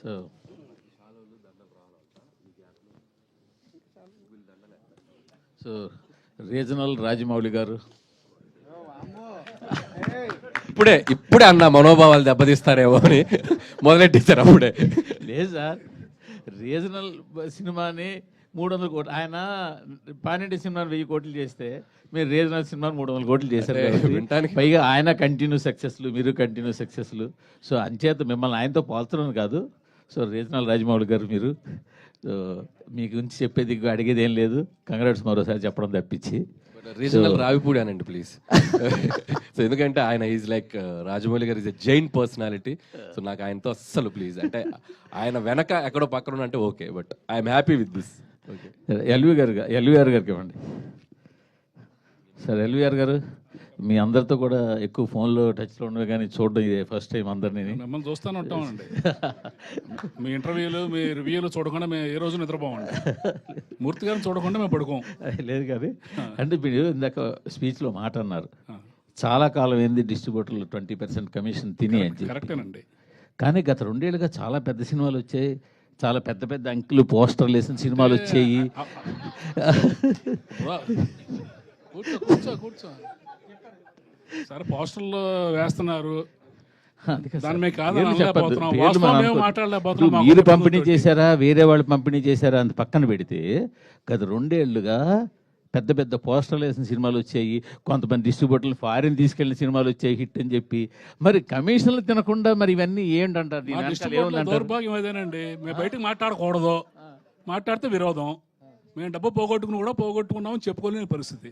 So so regional Rajamouli గారు ఇప్పుడే అన్న మనోభావాలు దెబ్బతీస్తారేమో అని మొదలెట్టేశారు అప్పుడే. లేదు సార్, రీజనల్ సినిమాని 300 కోట్లు, ఆయన పానింటి సినిమాని 1000 కోట్లు చేస్తే మీరు రీజనల్ సినిమాని 300 కోట్లు చేశారు కాబట్టి పైగా ఆయన కంటిన్యూ సక్సెస్లు, మీరు కంటిన్యూ సక్సెస్లు. సో అంచేత మిమ్మల్ని ఆయనతో పోల్చడం కాదు. సో రీజనల్ రాజమౌళి గారు మీరు, సో మీ గురించి చెప్పేది అడిగేది ఏం లేదు. కంగ్రాట్స్ మరోసారి చెప్పడం తప్పించి. రీజనల్ రావిపూడి అనండి ప్లీజ్. సో ఎందుకంటే ఆయన ఈజ్ లైక్ రాజమౌళి గారు is a Jain personality. So నాకు ఆయనతో అస్సలు ప్లీజ్, అంటే ఆయన వెనక ఎక్కడో పక్కన అంటే okay, but I'm happy with this. Okay, LVR గారికి ఇవ్వండి సార్. ఎల్వీఆర్ గారు మీ అందరితో కూడా ఎక్కువ ఫోన్లో టచ్లో ఉండవు, కానీ చూడడం ఇదే ఫస్ట్ టైం అందరినీ. మిమ్మల్ని చూస్తూనే ఉంటామండి. మీ ఇంటర్వ్యూలు, మీ రివ్యూలు చూడకుండా మేము ఏ రోజు నిద్రపోమండి. మూర్తి గారిని చూడకుండా మేము పడుకోం. లేదు కానీ అంటే మీరు ఇందాక స్పీచ్లో మాట అన్నారు, చాలా కాలం ఏంది డిస్ట్రిబ్యూటర్లు 20% కమిషన్ తిని అని చెప్పి. కరెక్టేనండి. కానీ గత 2 ఏళ్ళుగా చాలా పెద్ద సినిమాలు వచ్చాయి, చాలా పెద్ద పెద్ద అంకెలు పోస్టర్లు వేసిన సినిమాలు వచ్చాయి. కూర్చో సరే, పోస్టర్లు వేస్తున్నారు, మీరు పంపిణీ చేశారా, వేరే వాళ్ళు పంపిణీ చేశారా అంత పక్కన పెడితే గత 2 ఏళ్ళుగా పెద్ద పెద్ద పోస్టర్లు వేసిన సినిమాలు వచ్చాయి. కొంతమంది డిస్ట్రిబ్యూటర్లు ఫారిన్ తీసుకెళ్లిన సినిమాలు వచ్చాయి హిట్ అని చెప్పి. మరి కమిషన్లు తినకుండా మరి ఇవన్నీ ఏంటంటారు? దౌర్భాగ్యం అదేనండి. మేము బయటకు మాట్లాడకూడదు, మాట్లాడితే విరోధం. మేము డబ్బు పోగొట్టుకున్నామని చెప్పుకోలేని పరిస్థితి.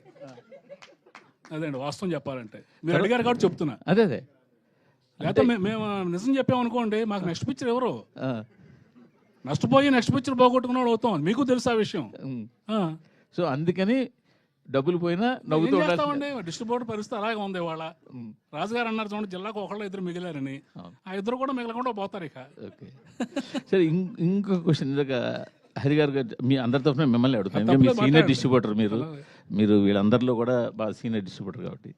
అదేండి వాస్తవం చెప్పాలంటే. మీరు అడిగారు కాబట్టి చెప్తున్నా. అదే లేకపోతే మేము నిజం చెప్పామనుకోండి, మాకు నెక్స్ట్ పిక్చర్ ఎవరు నష్టపోయి నెక్స్ట్ పిక్చర్ పోగొట్టుకున్నాడు అవుతాం. మీకు తెలుసు ఆ విషయం. సో అందుకని డబ్బులు పోయినా నవ్వుతూ ఉండాలి. డిస్ట్రిబ్యూటర్ పరిస్థితి అలాగే ఉంది. వాళ్ళ రాజుగారు అన్నారు చూడండి, జిల్లాకు 1-2 మిగిలారని. ఆ 2 కూడా మిగలకుండా పోతారు ఇక. ఓకే సరే, ఇంకొక క్వశ్చన్. ఇందాక హరి గారు మీ అందరి తరఫున మిమ్మల్ని అడుగుతాను. మీ సీనియర్ డిస్ట్రిబ్యూటర్ మీరు వీళ్ళందరిలో కూడా బాగా సీనియర్ డిస్ట్రిబ్యూటర్ కాబట్టి,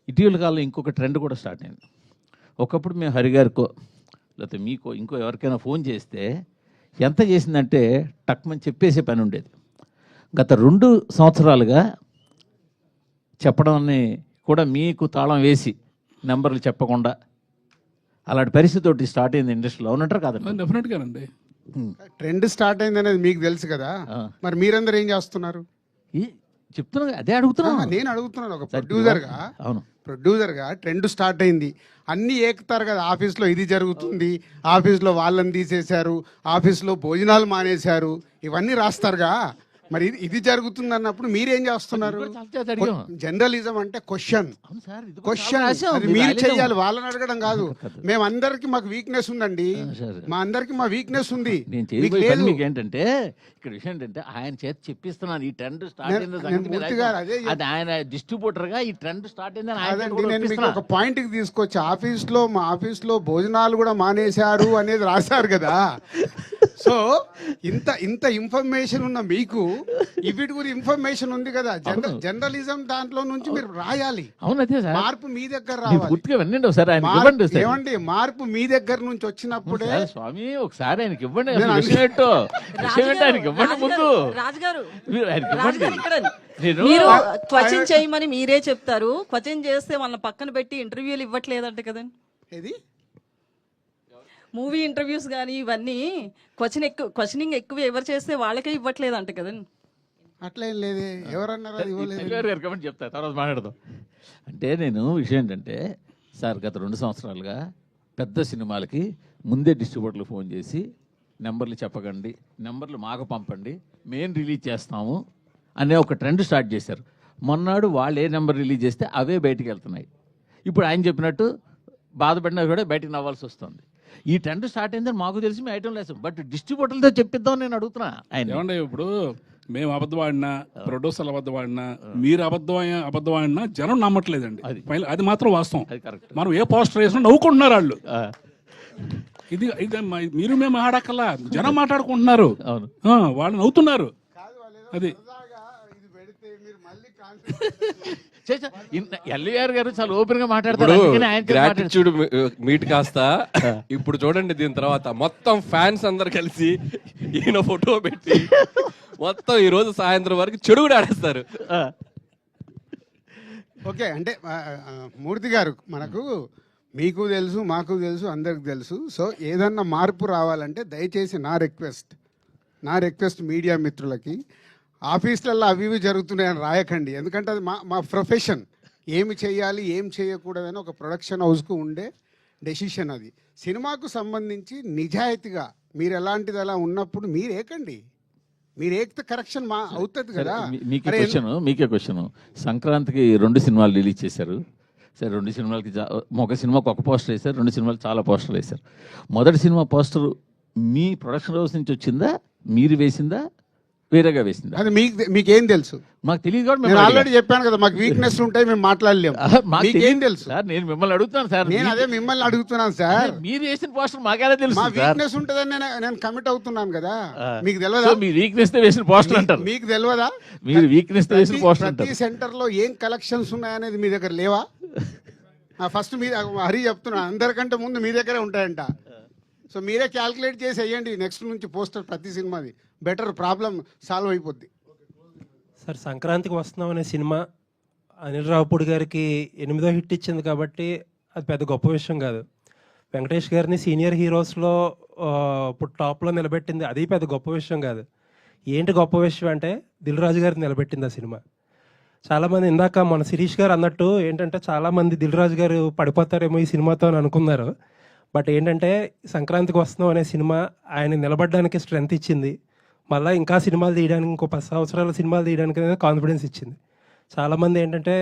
ఇటీవల కాలంలో ఇంకొక ట్రెండ్ కూడా స్టార్ట్ అయింది. ఒకప్పుడు మేము హరి గారికో లేకపోతే మీకో ఇంకో ఎవరికైనా ఫోన్ చేస్తే ఎంత చేసిందంటే టక్మని చెప్పేసే పని ఉండేది. గత 2 సంవత్సరాలుగా చెప్పడాన్ని కూడా మీకు తాళం వేసి నెంబర్లు చెప్పకుండా అలాంటి పరిస్థితి స్టార్ట్ అయింది ఇండస్ట్రీలో. అవునంటారు కాదండి? డెఫినెట్గానండి. ట్రెండ్ స్టార్ట్ అయింది అనేది మీకు తెలుసు కదా, మరి మీరందరూ ఏం చేస్తున్నారు? చెప్తున్నా, అదే అడుగుతున్నా. నేను అడుగుతున్నాను ఒక ప్రొడ్యూసర్గా. అవును, ప్రొడ్యూసర్గా ట్రెండ్ స్టార్ట్ అయింది, అన్నీ ఏకుతారు కదా. ఆఫీస్లో ఇది జరుగుతుంది, ఆఫీస్లో వాళ్ళని తీసేశారు, ఆఫీస్లో భోజనాలు మానేశారు, ఇవన్నీ రాస్తారుగా. మరి ఇది జరుగుతుంది అన్నప్పుడు మీరేం చేస్తున్నారు? జర్నలిజం అంటే క్వశ్చన్ అది మీరు చెయ్యాలి, వాళ్ళని అడగడం కాదు. మేమందరికి మాకు వీక్నెస్ ఉందండి, మా అందరికి మా వీక్నెస్ ఉంది. మీకు ఏంటంటే ఇక్కడ విషయం ఏంటంటే ఆయన చేత చెప్పిస్తున్నాను ఈ ట్రెండ్ స్టార్ట్ అయింది. అది ఆయన డిస్ట్రిబ్యూటర్ గా ఈ ట్రెండ్ స్టార్ట్ అయిందని నేను మీకు ఒక పాయింట్ కి తీసుకొచ్చి, మా ఆఫీస్లో భోజనాలు కూడా మానేశారు అనేది రాశారు కదా. సో ఇంత ఇన్ఫర్మేషన్ ఉన్న మీకు వీటి గురించి ఇన్ఫర్మేషన్ ఉంది కదా. జర్నలిజం దాంట్లో నుంచి మీరు రాయాలి. మార్పు మీ దగ్గర రావాలి. ఏమండి, మార్పు మీ దగ్గర నుంచి వచ్చినప్పుడే. స్వామి ఒకసారి ఆయనకి ఇవ్వండి, ముందు రాజుగారు క్వశ్చన్ చేయమని మీరే చెప్తారు. క్వశ్చన్ చేస్తే వాళ్ళ పక్కన పెట్టి ఇంటర్వ్యూలు ఇవ్వట్లేదంట కదండి. ఏది మూవీ ఇంటర్వ్యూస్ కానీ ఇవన్నీ క్వశ్చనింగ్ ఎక్కువ ఎవరు చేస్తే వాళ్ళకే ఇవ్వట్లేదంట కదండి. అట్లా ఏం లేదు, ఎవరన్నారు చెప్తా, తర్వాత మాట్లాడదాం. అంటే నేను విషయం ఏంటంటే సార్, గత 2 సంవత్సరాలుగా పెద్ద సినిమాలకి ముందే డిస్ట్రిబ్యూటర్లు ఫోన్ చేసి నెంబర్లు చెప్పకండి, నెంబర్లు మాకు పంపండి, మేము రిలీజ్ చేస్తాము అనే ఒక ట్రెండ్ స్టార్ట్ చేశారు. మొన్నాడు వాళ్ళు ఏ నెంబర్ రిలీజ్ చేస్తే అవే బయటికి వెళ్తున్నాయి. ఇప్పుడు ఆయన చెప్పినట్టు బాధపడినా కూడా బయటకు నవ్వాల్సి వస్తుంది. ఈ ట్రెండ్ స్టార్ట్ అయిందని మాకు తెలిసి మీ ఐటమ్ లేదు, బట్ డిస్ట్రిబ్యూటర్లతో చెప్పిద్దాం నేను అడుగుతున్నా. ఆయన ఇప్పుడు మేము అబద్ధం ఆడినా, ప్రొడ్యూసర్లు అబద్ధం ఆడినా, మీరు అబద్ధం ఆడినా జనం నమ్మట్లేదండి. అది మాత్రం వాస్తవం. మనం ఏ పోస్టర్ వేసినా నవ్వుకుంటున్నారు వాళ్ళు. ఇది మీరు మేము ఆడక్కల్లా, జనం మాట్లాడుకుంటున్నారు, వాళ్ళు నవ్వుతున్నారు. అది ఎల్వీఆర్ గారు చాలా ఓపెన్ గా మాట్లాడతారు, ఇప్పుడు అందుకని ఆయనతో గ్రాటిట్యూడ్ మీట్ కాస్త ఇప్పుడు చూడండి, దీని తర్వాత మొత్తం ఫ్యాన్స్ అందరు కలిసి ఈయన ఫోటో పెట్టి మొత్తం ఈ రోజు సాయంత్రం వరకు చెడు కూడా ఆడేస్తారు. ఓకే అంటే మూర్తి గారు, మనకు మీకు తెలుసు, మాకు తెలుసు, అందరికి తెలుసు. సో ఏదన్నా మార్పు రావాలంటే దయచేసి నా రిక్వెస్ట్ మీడియా మిత్రులకి, ఆఫీసులలో అవి ఇవి జరుగుతున్నాయని రాయకండి. ఎందుకంటే అది మా ప్రొఫెషన్. ఏమి చేయాలి ఏం చేయకూడదని ఒక ప్రొడక్షన్ హౌస్కు ఉండే డెసిషన్ అది. సినిమాకు సంబంధించి నిజాయితీగా మీరు ఎలాంటిది అలా ఉన్నప్పుడు మీరు ఏకండి, మీరు ఏకితే కరెక్షన్ అవుతుంది కదా. మీకే క్వశ్చన్, సంక్రాంతికి 2 సినిమాలు రిలీజ్ చేశారు. సరే, 2 సినిమాలకి ఒక సినిమాకి ఒక పోస్టర్ వేశారు, 2 సినిమాలు చాలా పోస్టర్లు వేశారు. మొదటి సినిమా పోస్టర్ మీ ప్రొడక్షన్ హౌస్ నుంచి వచ్చిందా, మీరు వేసిందా, వేరేగా వేసిందా? అది మీకేం తెలుసు? మాకు తెలియదు కూడా. నేను ఆల్రెడీ చెప్పాను కదా, మాకు వీక్నెస్ ఉంటాయి, మేము మాట్లాడలేము. మీకేం తెలుసు సార్? నేను మిమ్మల్ని అడుగుతాను సార్. నేను అదే మిమ్మల్ని అడుగుతున్నాను సార్. మీరు వేసిన పోస్టర్ మాకేలా తెలుసు? మా వీక్నెస్ ఉంటుందని నేను కమిట్ అవుతున్నాను కదా. మీకు తెలియదా? మీ వీక్నెస్ తో వేసిన పోస్టర్ అంటారు. మీకు తెలియదా? మీరు వీక్నెస్ తో వేసిన పోస్టర్ ప్రతి అంటారు. సెంటర్ లో ఏం కలెక్షన్స్ ఉన్నాయనేది మీ దగ్గర లేవా? ఫస్ట్ మీ హరి చెప్తున్నా, అందరికంటే ముందు మీ దగ్గరే ఉంటాయంట. సో మీరే క్యాల్కులేట్ చేసి వేయండి నెక్స్ట్ నుంచి పోస్టర్ ప్రతి సినిమాది. బెటర్, ప్రాబ్లం సాల్వ్ అయిపోద్ది. సార్, సంక్రాంతికి వస్తున్నాం అనే సినిమా అనిల్ రావుపూడి గారికి 8వ హిట్ ఇచ్చింది కాబట్టి అది పెద్ద గొప్ప విషయం కాదు. వెంకటేష్ గారిని సీనియర్ హీరోస్లో ఇప్పుడు టాప్లో నిలబెట్టింది, అది పెద్ద గొప్ప విషయం కాదు. ఏంటి గొప్ప విషయం అంటే దిల్ రాజు గారిని నిలబెట్టింది ఆ సినిమా. చాలామంది ఇందాక మన శిరీష్ గారు అన్నట్టు ఏంటంటే చాలామంది దిల్ రాజు గారు పడిపోతారేమో ఈ సినిమాతో అని అనుకున్నారు. బట్ ఏంటంటే సంక్రాంతికి వస్తున్నాం అనే సినిమా ఆయన నిలబడడానికి స్ట్రెంత్ ఇచ్చింది. మళ్ళీ ఇంకా సినిమాలు తీయడానికి, ఇంకో 10 సంవత్సరాల సినిమాలు తీయడానికి అనేది కాన్ఫిడెన్స్ ఇచ్చింది. చాలామంది ఏంటంటే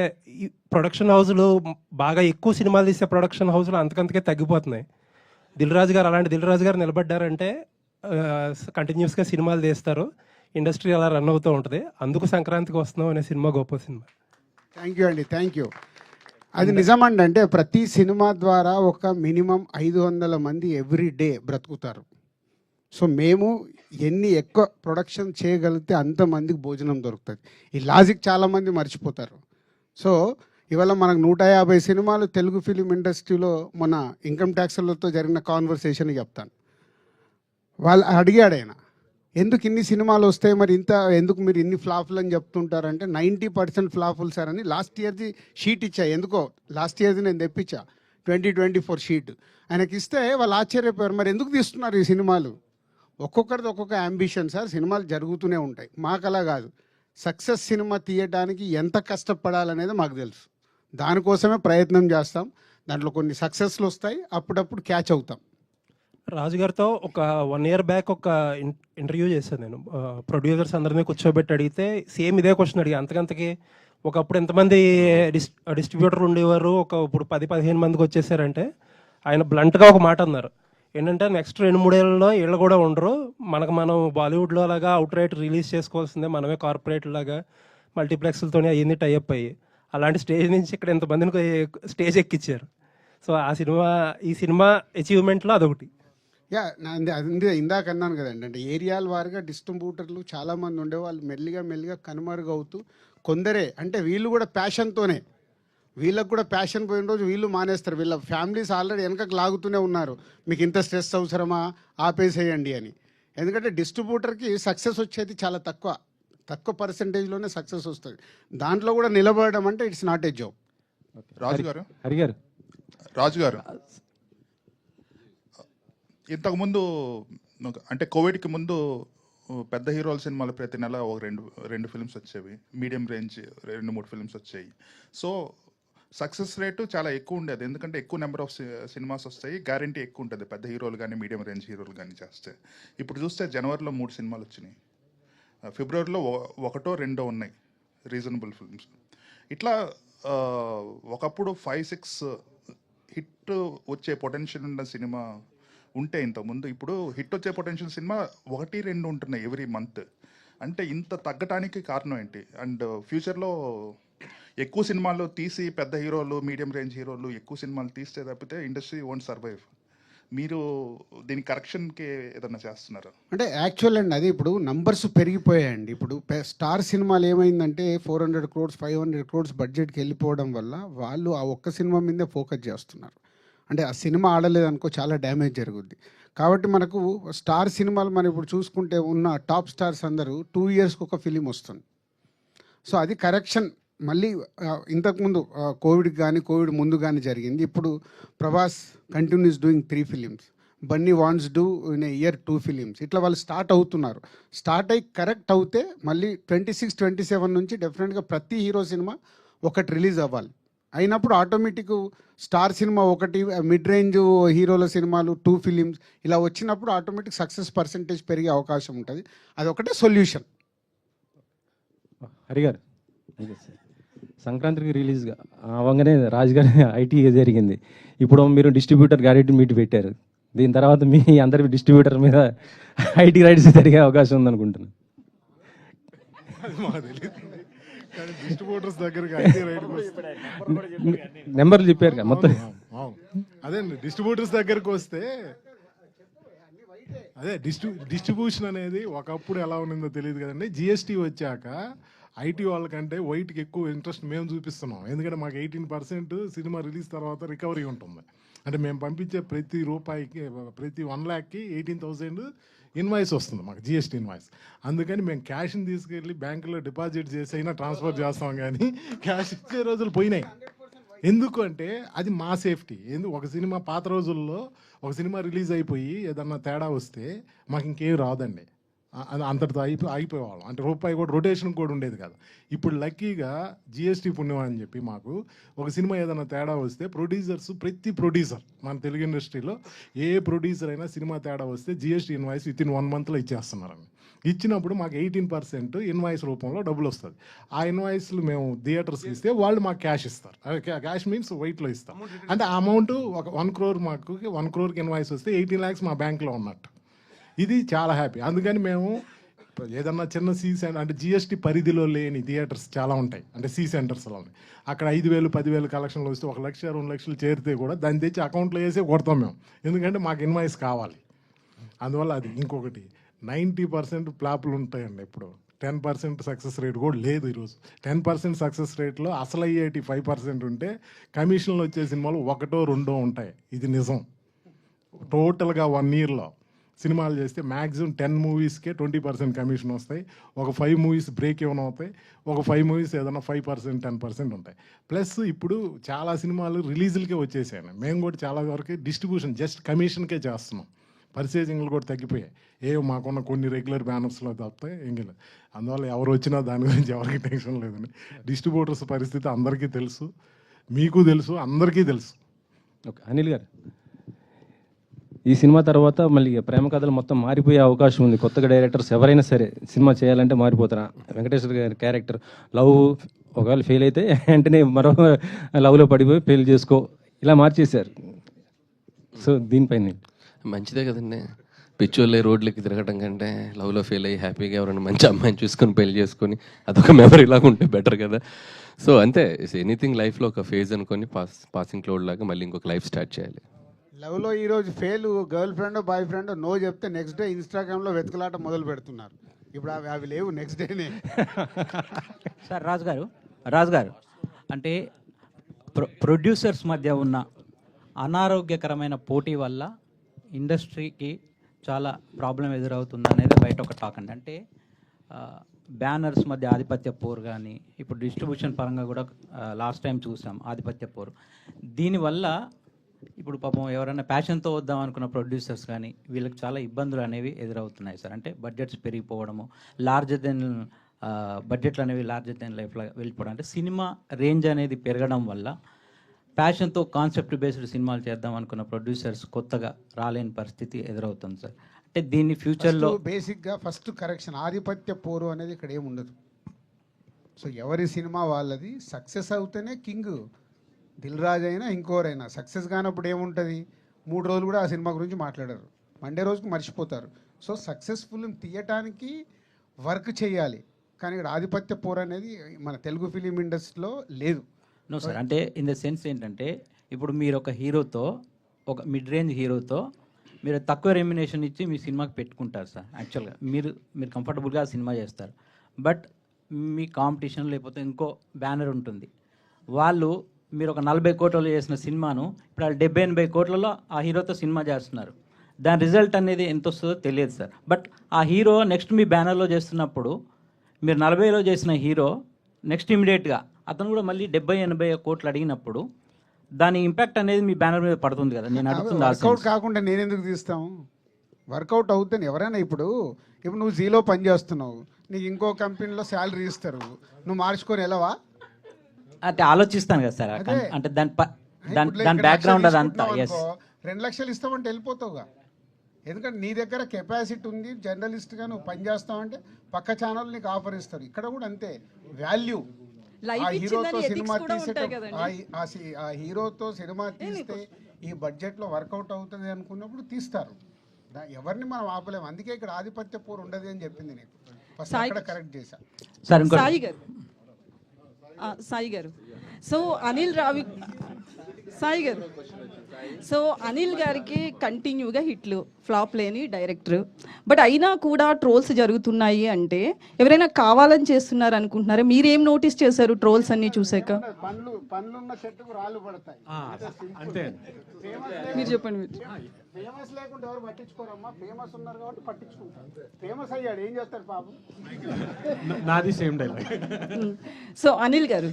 ఈ ప్రొడక్షన్ హౌస్లు బాగా ఎక్కువ సినిమాలు తీసే ప్రొడక్షన్ హౌస్లు అంతకంతకే తగ్గిపోతున్నాయి. దిల్ రాజు గారు నిలబడ్డారంటే కంటిన్యూస్గా సినిమాలు తీస్తారు, ఇండస్ట్రీ అలా రన్ అవుతూ ఉంటుంది. అందుకు సంక్రాంతికి వస్తున్నాం అనే సినిమా గొప్ప సినిమా. థ్యాంక్ యూ అండి, థ్యాంక్ యూ. అది నిజమండి. అంటే ప్రతి సినిమా ద్వారా ఒక మినిమం 500 మంది ఎవ్రీ డే బ్రతుకుతారు. సో మేము ఎన్ని ఎక్కువ ప్రొడక్షన్ చేయగలిగితే అంతమందికి భోజనం దొరుకుతుంది. ఈ లాజిక్ చాలామంది మర్చిపోతారు. సో ఇవాళ మనకు 150 సినిమాలు తెలుగు ఫిలిం ఇండస్ట్రీలో మన ఇన్కమ్ ట్యాక్స్లతో జరిగిన కాన్వర్సేషన్ చెప్తాను. వాళ్ళు అడిగాడు ఆయన, ఎందుకు ఇన్ని సినిమాలు వస్తాయి మరి ఎందుకు మీరు ఇన్ని ఫ్లాపులు అని చెప్తుంటారంటే 90% ఫ్లాపులు సార్ అని లాస్ట్ ఇయర్ది షీట్ ఇచ్చా. ఎందుకో లాస్ట్ ఇయర్ది నేను తెప్పించా 2024 షీట్. ఆయనకి ఇస్తే వాళ్ళు ఆశ్చర్యపోయారు, మరి ఎందుకు తీస్తున్నారు ఈ సినిమాలు? ఒక్కొక్కరిది ఒక్కొక్క అంబిషన్ సార్. సినిమాలు జరుగుతూనే ఉంటాయి, మాకు అలా కాదు. సక్సెస్ సినిమా తీయడానికి ఎంత కష్టపడాలనేది మాకు తెలుసు. దానికోసమే ప్రయత్నం చేస్తాం. దాంట్లో కొన్ని సక్సెస్లు వస్తాయి, అప్పుడప్పుడు క్యాచ్ అవుతాం. రాజుగారితో ఒక 1 year బ్యాక్ ఒక ఇంటర్వ్యూ చేశాను నేను. ప్రొడ్యూసర్స్ అందరినీ కూర్చోబెట్టి అడిగితే సేమ్ ఇదే క్వశ్చన్ అడిగి, అంతకంతకి ఒకప్పుడు ఎంతమంది డిస్ట్రిబ్యూటర్లు ఉండేవారు, ఇప్పుడు 10-15 మందికి వచ్చేసారంటే ఆయన బ్లంట్గా ఒక మాట అన్నారు. ఏంటంటే నెక్స్ట్ 2-3 ఏళ్ళలో వీళ్ళు కూడా ఉండరు, మనం బాలీవుడ్లో లాగా అవుట్ రైట్ రిలీజ్ చేసుకోవాల్సిందే, మనమే కార్పొరేట్ లాగా మల్టీప్లెక్స్లతోనే అయ్యింది టైఅప్ అయ్యి, అలాంటి స్టేజ్ నుంచి ఇక్కడ ఎంతమందిని స్టేజ్ ఎక్కించారు. సో ఈ సినిమా అచీవ్మెంట్లో అదొకటి. యా, అది ఇందాక అన్నాను కదండి. అంటే ఏరియాల వారిగా డిస్ట్రిబ్యూటర్లు చాలామంది ఉండేవాళ్ళు మెల్లిగా కనుమరుగవుతూ కొందరే, అంటే వీళ్ళు కూడా ప్యాషన్తోనే, వీళ్ళకు కూడా ప్యాషన్ పోయిన రోజు వీళ్ళు మానేస్తారు. వీళ్ళ ఫ్యామిలీస్ ఆల్రెడీ వెనకకు లాగుతూనే ఉన్నారు, మీకు ఇంత స్ట్రెస్ అవసరమా, ఆపేసేయండి అని. ఎందుకంటే డిస్ట్రిబ్యూటర్కి సక్సెస్ వచ్చేది చాలా తక్కువ పర్సెంటేజ్లోనే సక్సెస్ వస్తుంది. దాంట్లో కూడా నిలబడడం అంటే ఇట్స్ నాట్ ఏ జాబ్. రాజు గారు ఇంతకుముందు అంటే కోవిడ్కి ముందు పెద్ద హీరోల సినిమాలు ప్రతి నెల ఒక రెండు ఫిల్మ్స్ వచ్చేవి, మీడియం రేంజ్ 2-3 ఫిల్మ్స్ వచ్చాయి. సో సక్సెస్ రేటు చాలా ఎక్కువ ఉండేది, ఎందుకంటే ఎక్కువ నెంబర్ ఆఫ్ సినిమాస్ వస్తాయి, గ్యారంటీ ఎక్కువ ఉంటుంది పెద్ద హీరోలు కానీ మీడియం రేంజ్ హీరోలు కానీ చేస్తే. ఇప్పుడు చూస్తే జనవరిలో 3 సినిమాలు వచ్చినాయి, ఫిబ్రవరిలో 1-2 ఉన్నాయి రీజనబుల్ ఫిల్మ్స్. ఇట్లా ఒకప్పుడు 5-6 హిట్ వచ్చే పొటెన్షియల్ ఉన్న సినిమా ఉంటే ఇంతకుముందు, ఇప్పుడు హిట్ వచ్చే పొటెన్షియల్ సినిమా 1-2 ఉంటున్నాయి ఎవ్రీ మంత్. అంటే ఇంత తగ్గటానికి కారణం ఏంటి? అండ్ ఫ్యూచర్లో ఎక్కువ సినిమాలు తీసి పెద్ద హీరోలు మీడియం రేంజ్ హీరోలు ఎక్కువ సినిమాలు తీస్తే తప్పితే ఇండస్ట్రీ వోంట్ సర్వైవ్. మీరు దీని కరెక్షన్కి ఏదన్నా చేస్తున్నారు? అంటే యాక్చువల్ అండి అది ఇప్పుడు నంబర్స్ పెరిగిపోయాయండి. ఇప్పుడు స్టార్ సినిమాలు ఏమైందంటే 400 crores 500 crores బడ్జెట్కి వెళ్ళిపోవడం వల్ల వాళ్ళు ఆ ఒక్క సినిమా మీదే ఫోకస్ చేస్తున్నారు. అంటే ఆ సినిమా ఆడలేదనుకో చాలా డ్యామేజ్ జరుగుద్ది. కాబట్టి మనకు స్టార్ సినిమాలు మనం ఇప్పుడు చూసుకుంటే ఉన్న టాప్ స్టార్స్ అందరూ 2 yearsకి ఒక ఫిలిం వస్తుంది. సో అది కరెక్షన్ మళ్ళీ ఇంతకుముందు కోవిడ్కి కానీ కోవిడ్ ముందు కానీ జరిగింది. ఇప్పుడు Prabhas continuous doing 3 films, Bunny wants do in a year 2 films. ఇట్లా వాళ్ళు స్టార్ట్ అవుతున్నారు. స్టార్ట్ అయ్యి కరెక్ట్ అవుతే మళ్ళీ 26, 27 నుంచి డెఫినెట్గా ప్రతి హీరో సినిమా ఒకటి రిలీజ్ అవ్వాలి. అయినప్పుడు ఆటోమేటిక్ స్టార్ సినిమా ఒకటి, మిడ్ రేంజ్ హీరోల సినిమాలు 2 films ఇలా వచ్చినప్పుడు ఆటోమేటిక్ సక్సెస్ పర్సంటేజ్ పెరిగే అవకాశం ఉంటుంది. అది ఒకటే సొల్యూషన్. హరిగారు సంక్రాంతికి రిలీజ్గా అవ్వగానే రాజు గారి ఐటీ జరిగింది. ఇప్పుడు మీరు డిస్ట్రిబ్యూటర్ గ్యారెంటీ మీట్ పెట్టారు. దీని తర్వాత మీ అందరి డిస్ట్రిబ్యూటర్ మీద ఐటీ రైట్స్ జరిగే అవకాశం ఉందనుకుంటున్నాను. డిస్ట్రిబ్యూటర్స్ దగ్గరికి నెంబర్లు చెప్పారు కదా మొత్తం. అదే డిస్ట్రిబ్యూటర్స్ దగ్గరికి వస్తే అదే డిస్ట్రిబ్యూషన్ అనేది ఒకప్పుడు ఎలా ఉన్నదో తెలియదు కదండి. జిఎస్టీ వచ్చాక ఐటీ వాళ్ళకంటే వైట్కి ఎక్కువ ఇంట్రెస్ట్ మేము చూపిస్తున్నాం. ఎందుకంటే మాకు 18% సినిమా రిలీజ్ తర్వాత రికవరీ ఉంటుంది. అంటే మేము పంపించే ప్రతి రూపాయికి ప్రతి 1 lakhకి 18,000 ఇన్వాయిస్ వస్తుంది మాకు, జిఎస్టీ ఇన్వాయిస్. అందుకని మేము క్యాష్ని తీసుకెళ్ళి బ్యాంకులో డిపాజిట్ చేసి అయినా ట్రాన్స్ఫర్ చేస్తాం, కానీ క్యాష్ ఇచ్చే రోజులు పోయినాయి. ఎందుకు అంటే అది మా సేఫ్టీ. ఒక సినిమా పాత రోజుల్లో ఒక సినిమా రిలీజ్ అయిపోయి ఏదన్నా తేడా వస్తే మాకు ఇంకేం రాదండి, అంతటితో ఆగిపోయేవాళ్ళం. అంటే రూపాయి కూడా రొటేషన్ కూడా ఉండేది కాదు. ఇప్పుడు లక్కీగా జిఎస్టీ పుణ్యం అని చెప్పి మాకు ఒక సినిమా ఏదైనా తేడా వస్తే ప్రొడ్యూసర్స్, ప్రతి ప్రొడ్యూసర్ మన తెలుగు ఇండస్ట్రీలో ఏ ప్రొడ్యూసర్ అయినా సినిమా తేడా వస్తే జిఎస్టీ ఇన్వాయిస్ వితిన్ 1 monthలో ఇచ్చేస్తున్నారండి. ఇచ్చినప్పుడు మాకు 18% ఇన్వాయిస్ రూపంలో డబ్బులు వస్తుంది. ఆ ఇన్వాయిస్లు మేము థియేటర్స్కి ఇస్తే వాళ్ళు మాకు క్యాష్ ఇస్తారు. క్యాష్ మీన్స్ వైట్లో ఇస్తాం. అంటే ఆ అమౌంట్ ఒక 1 crore మాకు 1 crore ఇన్వాయిస్ వస్తే 18 lakhs మా బ్యాంక్లో ఉన్నట్టు. ఇది చాలా హ్యాపీ. అందుకని మేము ఏదన్నా చిన్న సెంటర్ అంటే జిఎస్టీ పరిధిలో లేని థియేటర్స్ చాలా ఉంటాయి, అంటే సెంటర్స్లో ఉన్నాయి. అక్కడ 5,000 10,000 కలెక్షన్లు వస్తే 1 లక్ష 2 లక్షలు చేరితే కూడా దాన్ని తెచ్చి అకౌంట్లో వేసే కొడతాం మేము, ఎందుకంటే మాకు ఇన్వాయిస్ కావాలి. అందువల్ల అది. ఇంకొకటి 90% ఫ్లాపులు ఉంటాయండి. ఇప్పుడు 10% సక్సెస్ రేట్ కూడా లేదు ఈరోజు. 10% సక్సెస్ రేట్లో అసలు అయ్యేటి 5% ఉంటే కమిషన్లు వచ్చే సినిమాలు 1 2 ఉంటాయి. ఇది నిజం. టోటల్గా 1 yearలో సినిమాలు చేస్తే మ్యాక్సిమం 10 moviesకే 20% కమిషన్ వస్తాయి. ఒక 5 movies బ్రేక్ ఏమైనా అవుతాయి, ఒక 5 movies ఏదైనా 5% 10% ఉంటాయి. ప్లస్ ఇప్పుడు చాలా సినిమాలు రిలీజులకే వచ్చేసాయి. మేము కూడా చాలా వరకు డిస్ట్రిబ్యూషన్ జస్ట్ కమిషన్కే చేస్తున్నాం. పర్చేజింగ్లు కూడా తగ్గిపోయాయి. మాకున్న కొన్ని రెగ్యులర్ బ్యానర్స్లో తప్పితే ఇంక. అందువల్ల ఎవరు వచ్చినా దాని గురించి ఎవరికి టెన్షన్ లేదండి. డిస్ట్రిబ్యూటర్స్ పరిస్థితి అందరికీ తెలుసు, మీకు తెలుసు, అందరికీ తెలుసు. ఓకే అనిల్ గారు, ఈ సినిమా తర్వాత మళ్ళీ ప్రేమ కథలు మొత్తం మారిపోయే అవకాశం ఉంది. కొత్తగా డైరెక్టర్స్ ఎవరైనా సరే సినిమా చేయాలంటే మారిపోతారా? వెంకటేశ్వర గారి క్యారెక్టర్ లవ్ ఒకవేళ ఫెయిల్ అయితే వెంటనే మరో లవ్లో పడిపోయి పెళ్లి చేసుకో ఇలా మార్చేశారు. సో దీనిపైన మంచిదే కదండి. పిచ్చోళ్ళే రోడ్లకి తిరగటం కంటే లవ్లో ఫెయిల్ అయ్యి హ్యాపీగా ఎవరైనా మంచి అమ్మాయిని చూసుకొని పెళ్లి చేసుకొని అదొక మెమరీ లాగా ఉంటే బెటర్ కదా. సో అంతే, ఎనీథింగ్ లైఫ్లో ఒక ఫేజ్ అనుకొని పాసింగ్ క్లౌడ్ లాగా మళ్ళీ ఇంకొక లైఫ్ స్టార్ట్ చేయాలి. లవ్లో ఈరోజు fail, girlfriend boyfriend no చెప్తే నెక్స్ట్ డే ఇన్స్టాగ్రామ్లో వెతుకులాట మొదలు పెడుతున్నారు. ఇప్పుడు అవి లేవు, నెక్స్ట్ డేనే. సార్ రాజు గారు అంటే ప్రొడ్యూసర్స్ మధ్య ఉన్న అనారోగ్యకరమైన పోటీ వల్ల ఇండస్ట్రీకి చాలా ప్రాబ్లం ఎదురవుతుంది అనేది బయట ఒక టాక్ అండి. అంటే బ్యానర్స్ మధ్య ఆధిపత్య పోరు కానీ, ఇప్పుడు డిస్ట్రిబ్యూషన్ పరంగా కూడా లాస్ట్ టైం చూసాం ఆధిపత్య పోరు. దీనివల్ల ఇప్పుడు పాపం ఎవరైనా ప్యాషన్తో వద్దాం అనుకున్న ప్రొడ్యూసర్స్ కానీ వీళ్ళకి చాలా ఇబ్బందులు అనేవి ఎదురవుతున్నాయి సార్. అంటే బడ్జెట్స్ పెరిగిపోవడము, లార్జర్ దెన్ బడ్జెట్లు అనేవి లార్జర్ దెన్ లైఫ్లో వెళ్ళిపోవడం, అంటే సినిమా రేంజ్ అనేది పెరగడం వల్ల ప్యాషన్తో కాన్సెప్ట్ బేస్డ్ సినిమాలు చేద్దాం అనుకున్న ప్రొడ్యూసర్స్ కొత్తగా రాలేని పరిస్థితి ఎదురవుతుంది సార్. అంటే దీన్ని ఫ్యూచర్లో బేసిక్గా ఫస్ట్ కరెక్షన్, ఆధిపత్య పోరు అనేది ఇక్కడ ఏముండదు. సో ఎవరి సినిమా వాళ్ళది, సక్సెస్ అవుతేనే కింగ్. దిల్ రాజు అయినా ఇంకోరైనా సక్సెస్ కానప్పుడు ఏముంటుంది, 3 రోజులు కూడా ఆ సినిమా గురించి మాట్లాడారు, మండే రోజుకి మర్చిపోతారు. సో సక్సెస్ఫుల్ తీయటానికి వర్క్ చేయాలి, కానీ ఇక్కడ ఆధిపత్య పోరు అనేది మన తెలుగు ఫిలిం ఇండస్ట్రీలో లేదు. నో సార్, అంటే ఇన్ ద సెన్స్ ఏంటంటే ఇప్పుడు మీరు ఒక హీరోతో ఒక మిడ్ రేంజ్ హీరోతో మీరు తక్కువ రెమ్యునేషన్ ఇచ్చి మీ సినిమాకి పెట్టుకుంటారు సార్. యాక్చువల్గా మీరు కంఫర్టబుల్గా సినిమా చేస్తారు. బట్ మీ కాంపిటీషన్ లేకపోతే ఇంకో బ్యానర్ ఉంటుంది, వాళ్ళు మీరు ఒక 40 కోట్లలో చేసిన సినిమాను ఇప్పుడు వాళ్ళు 70-80 కోట్లలో ఆ హీరోతో సినిమా చేస్తున్నారు. దాని రిజల్ట్ అనేది ఎంత వస్తుందో తెలియదు సార్. బట్ ఆ హీరో నెక్స్ట్ మీ బ్యానర్లో చేస్తున్నప్పుడు మీరు 40లో చేసిన హీరో నెక్స్ట్ ఇమీడియట్గా అతను కూడా మళ్ళీ 70-80 కోట్లు అడిగినప్పుడు దాని ఇంపాక్ట్ అనేది మీ బ్యానర్ మీద పడుతుంది కదా. నేను అడుగుతుంది వర్కౌట్ కాకుండా నేను ఎందుకు తీస్తాము? వర్కౌట్ అవుతుంది. ఎవరైనా ఇప్పుడు నువ్వు జీలో పని చేస్తున్నావు, నీకు ఇంకో కంపెనీలో శాలరీ ఇస్తారు, నువ్వు మార్చుకొని వెళ్ళవా? అంటే ఆలోచిస్తాను కదా సార్. అంటే దాని బ్యాక్గ్రౌండ్ అదంతా. ఎస్, 2 లక్షలు ఇస్తామంటే వెళ్ళిపోతావుగా. ఎందుకంటే నీ దగ్గర కెపాసిటీ ఉంది, జర్నలిస్ట్గా నువ్వు పని చేస్తావంటే పక్క ఛానల్ నీకు ఆఫర్ ఇస్తారు. ఇక్కడ కూడా అంతే వాల్యూ. ఆ హీరోతో సినిమా ఆ హీరోతో సినిమా తీస్తే ఈ బడ్జెట్లో వర్కౌట్ అవుతుంది అనుకున్నప్పుడు తీస్తారు. ఎవరిని మనం ఆపలేము. అందుకే ఇక్కడ ఆధిపత్య పోరు ఉండదు అని చెప్పింది నీకు. ఫస్ట్ అక్కడ కరెక్ట్ చేశా. సాయి గారు సో సాయి గారు సో అనిల్ గారికి కంటిన్యూగా హిట్లు ఫ్లాప్ లేని డైరెక్టర్. బట్ అయినా కూడా ట్రోల్స్ జరుగుతున్నాయి అంటే ఎవరైనా కావాలని చేస్తున్నారు అనుకుంటున్నారా? మీరేం నోటీస్ చేశారు ట్రోల్స్ అన్ని చూసాక? పనులున్న చెట్టుకు రాళ్ళు పడతాయి అంతే. మీరు చెప్పండి. ఫేమస్ లేకుంటే ఎవరు పట్టించుకోరమ్మా. ఫేమస్ ఉన్నారు కాబట్టి పట్టించుకుంటారు. ఫేమస్ అయ్యాడు ఏం చేస్తారు పాపం. నాది సేమ్ డైలాగ్. సో అనిల్ గారు,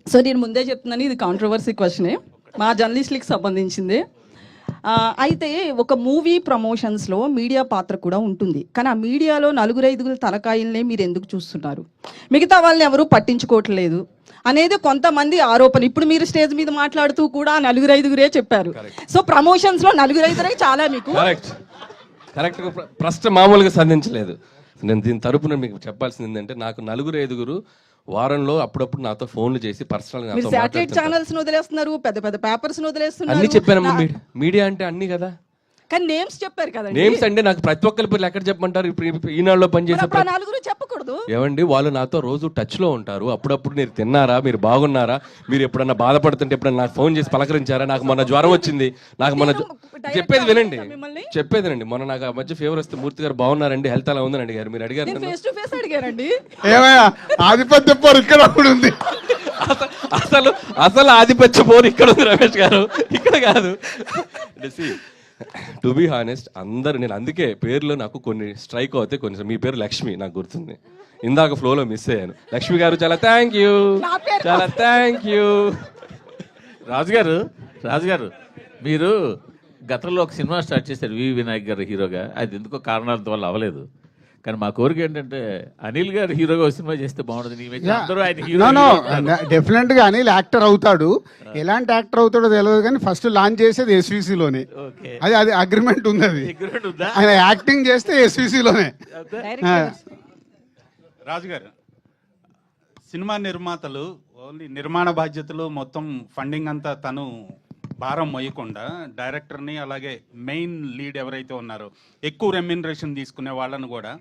సో నేను ముందే చెప్తున్నాను, ఇది కాంట్రవర్సీ క్వశ్చనే, మా జర్నలిస్టులకు సంబంధించింది. అయితే ఒక మూవీ ప్రమోషన్స్లో మీడియా పాత్ర కూడా ఉంటుంది. కానీ ఆ మీడియాలో 4-5 తలకాయలనే మీరు ఎందుకు చూస్తున్నారు? మిగతా వాళ్ళని ఎవరు పట్టించుకోవట్లేదు అనేది కొంతమంది ఆరోపణ. ఇప్పుడు మీరు స్టేజ్ మీద మాట్లాడుతూ కూడా 4-5 చెప్పారు. సో ప్రమోషన్స్లో 4-5 చాలా మీకు కరెక్ట్ ప్రశ్న మామూలుగా సంధించలేదు. నేను దీని తరపున మీకు చెప్పాల్సింది ఏంటంటే, నాకు 4-5 వారంలో అప్పుడప్పుడు నాతో ఫోన్లు చేసి పర్సనల్ గా శాటిలైట్ ఛానల్స్ వదిలేస్తున్నారు, పెద్ద పెద్ద పేపర్స్ వదిలేస్తున్నారు. అన్ని చెప్పాను. మీడియా అంటే అన్ని కదా. కానీ నేమ్స్ చెప్పారు కదా. నేమ్స్ అంటే నాకు ప్రతి ఒక్కరి పేర్లు ఎక్కడ చెప్పమంటారు? ఇప్పుడు ఈనాడులో పనిచేసే 4 చెప్పకూడదు ఏమండి? వాళ్ళు నాతో రోజు టచ్ లో ఉంటారు. అప్పుడప్పుడు మీరు తిన్నారా, మీరు బాగున్నారా, మీరు ఎప్పుడన్నా బాధపడుతుంటే ఎప్పుడన్నా నాకు ఫోన్ చేసి పలకరించారా, నాకు మొన్న జ్వరం వచ్చింది, నాకు మొన్న చెప్పేది వినండి. మొన్న నాకు ఆ మధ్య ఫీవర్ వస్తే మూర్తి గారు బాగున్నారండి, హెల్త్ అలా ఉందని అడిగారు. మీరు అడిగారు ఫేస్ టు ఫేస్ అడిగారండి. ఏమయ్యా ఆధిపత్య పోరు ఇక్కడ ఉంది. అసలు ఆధిపత్య పోరు ఇక్కడ ఉంది రమేష్ గారు, ఇక్కడ కాదు. టు బి హానెస్ట్, అందరు నేను అందుకే పేర్లు నాకు కొన్ని స్ట్రైక్ అవుతాయి. కొన్ని మీ పేరు లక్ష్మి నాకు గుర్తుంది, ఇందాక ఫ్లోలో మిస్ అయ్యాను. లక్ష్మి గారు చాలా థ్యాంక్ యూ, చాలా థ్యాంక్ యూ. రాజు గారు మీరు గతంలో ఒక సినిమా స్టార్ట్ చేశారు వి వినాయక్ గారు హీరోగా. అది ఎందుకో కారణాల వల్ల అవ్వలేదు. కానీ మా కోరిక ఏంటంటే అనిల్ గారు హీరోగా ఒక సినిమా చేస్తే బాగుంటుంది. డెఫినెట్ గా అనిల్ యాక్టర్ అవుతాడు. ఎలాంటి యాక్టర్ అవుతాడో తెలియదు కానీ ఫస్ట్ లాంచ్ చేసేది ఎస్విసిలోనే. అది అగ్రిమెంట్ ఉంది. అది ఆయన యాక్టింగ్ చేస్తే ఎస్విసిలోనే. రాజుగారు, సినిమా నిర్మాతలు ఓన్లీ నిర్మాణ బాధ్యతలు మొత్తం ఫండింగ్ అంతా తను భారం మోయకుండా డైరెక్టర్ని అలాగే మెయిన్ లీడ్ ఎవరైతే ఉన్నారో ఎక్కువ రెమ్యునరేషన్ తీసుకునే వాళ్ళను కూడా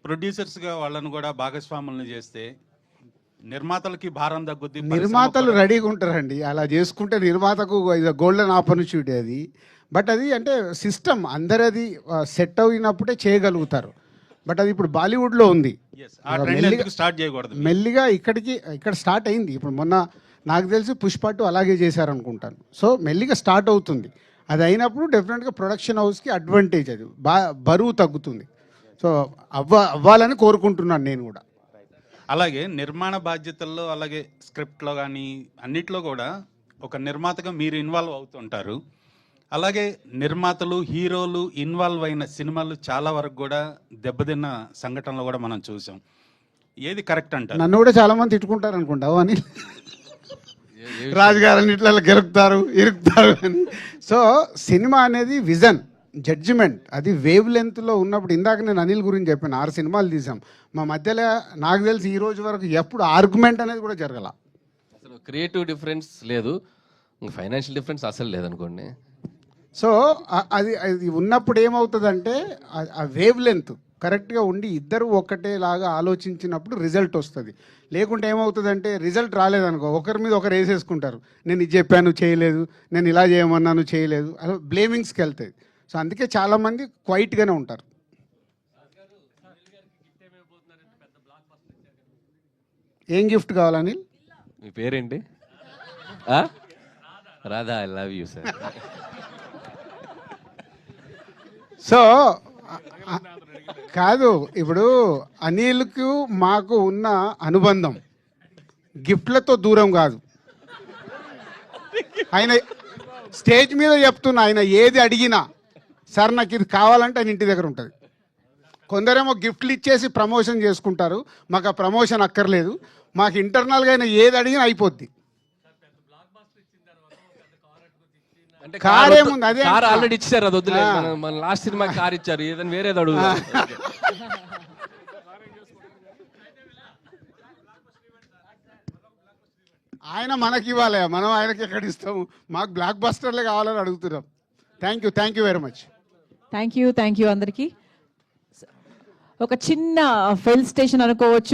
ప్రొడ్యూసర్స్గా వాళ్ళను కూడా భాగస్వాములను చేస్తే నిర్మాతలకి భారం తగ్గుద్ది. నిర్మాతలు రెడీగా ఉంటారండి అలా చేసుకుంటే. నిర్మాతకు గోల్డెన్ ఆపర్చునిటీ అది. బట్ అది అంటే సిస్టమ్ అందరది సెట్ అయినప్పుడే చేయగలుగుతారు. బట్ అది ఇప్పుడు బాలీవుడ్లో ఉంది. స్టార్ట్ చేయకూడదు. మెల్లిగా ఇక్కడ స్టార్ట్ అయింది. ఇప్పుడు మొన్న నాకు తెలిసి పుష్ప 2 అలాగే చేశారనుకుంటాను. సో మెల్లిగా స్టార్ట్ అవుతుంది. అది అయినప్పుడు డెఫినెట్గా ప్రొడక్షన్ హౌస్కి అడ్వాంటేజ్, అది బరువు తగ్గుతుంది. సో అవ్వాలని కోరుకుంటున్నాను నేను కూడా. అలాగే నిర్మాణ బాధ్యతల్లో అలాగే స్క్రిప్ట్లో కానీ అన్నిట్లో కూడా ఒక నిర్మాతగా మీరు ఇన్వాల్వ్ అవుతుంటారు. అలాగే నిర్మాతలు హీరోలు ఇన్వాల్వ్ అయిన సినిమాలు చాలా వరకు కూడా దెబ్బతిన్న సంఘటనలు కూడా మనం చూసాం. ఏది కరెక్ట్ అంటారు? నన్ను కూడా చాలా మంది తిట్టుకుంటారు అనుకుంటావు అని, రాజుగారని ఇట్లా ఇరుకుతారు అని. సో సినిమా అనేది విజన్, జడ్జిమెంట్, అది వేవ్ లెంత్లో ఉన్నప్పుడు. ఇందాక నేను అనిల్ గురించి చెప్పాను, 6 సినిమాలు తీసాం. మా మధ్యలో నాకు తెలిసి ఈ రోజు వరకు ఎప్పుడు ఆర్గ్యుమెంట్ అనేది కూడా జరగల. అసలు క్రియేటివ్ డిఫరెన్స్ లేదు, ఫైనాన్షియల్ డిఫరెన్స్ అసలు లేదనుకోండి. సో అది ఉన్నప్పుడు ఏమవుతుందంటే ఆ వేవ్ లెంత్ కరెక్ట్గా ఉండి ఇద్దరు ఒకటేలాగా ఆలోచించినప్పుడు రిజల్ట్ వస్తుంది. లేకుంటే ఏమవుతుందంటే రిజల్ట్ రాలేదనుకో ఒకరి మీద ఒకరు వేసేసుకుంటారు. నేను ఇది చెప్పాను చేయలేదు, నేను ఇలా చేయమన్నాను చేయలేదు, అలా బ్లేమింగ్స్కి వెళ్తాయి. సో అందుకే చాలామంది క్వైట్గానే ఉంటారు. ఏం గిఫ్ట్ కావాలని? మీ పేరేంటి? Radha, I love you sir. So కాదు, ఇప్పుడు అనిల్కు మాకు ఉన్న అనుబంధం గిఫ్ట్లతో దూరం కాదు. ఆయన స్టేజ్ మీద చెప్తున్నా, ఆయన ఏది అడిగినా సార్ నాకు ఇది కావాలంటే ఆయన ఇంటి దగ్గర ఉంటుంది. కొందరేమో గిఫ్ట్లు ఇచ్చేసి ప్రమోషన్ చేసుకుంటారు. మాకు ఆ ప్రమోషన్ అక్కర్లేదు, మాకు ఇంటర్నల్గా ఆయన ఏది అడిగినా అయిపోద్ది. కార్ ఏముంది, అదే కార్ ఆల్రెడీ ఇచ్చారు, అది వద్దులే. మన లాస్ట్ సినిమా కార్ ఇచ్చారు, ఏదైనా వేరేది అడుగు. ఆయన మనకి ఇవ్వాలి, మనం ఆయనకి ఎక్కడ ఇస్తాము? మాకు బ్లాక్ బస్టర్లే కావాలని అడుగుతున్నాం. Thank you very much. Thank you అందరికీ. ఒక చిన్న ఫెయిల్ స్టేషన్ అనుకోవచ్చు.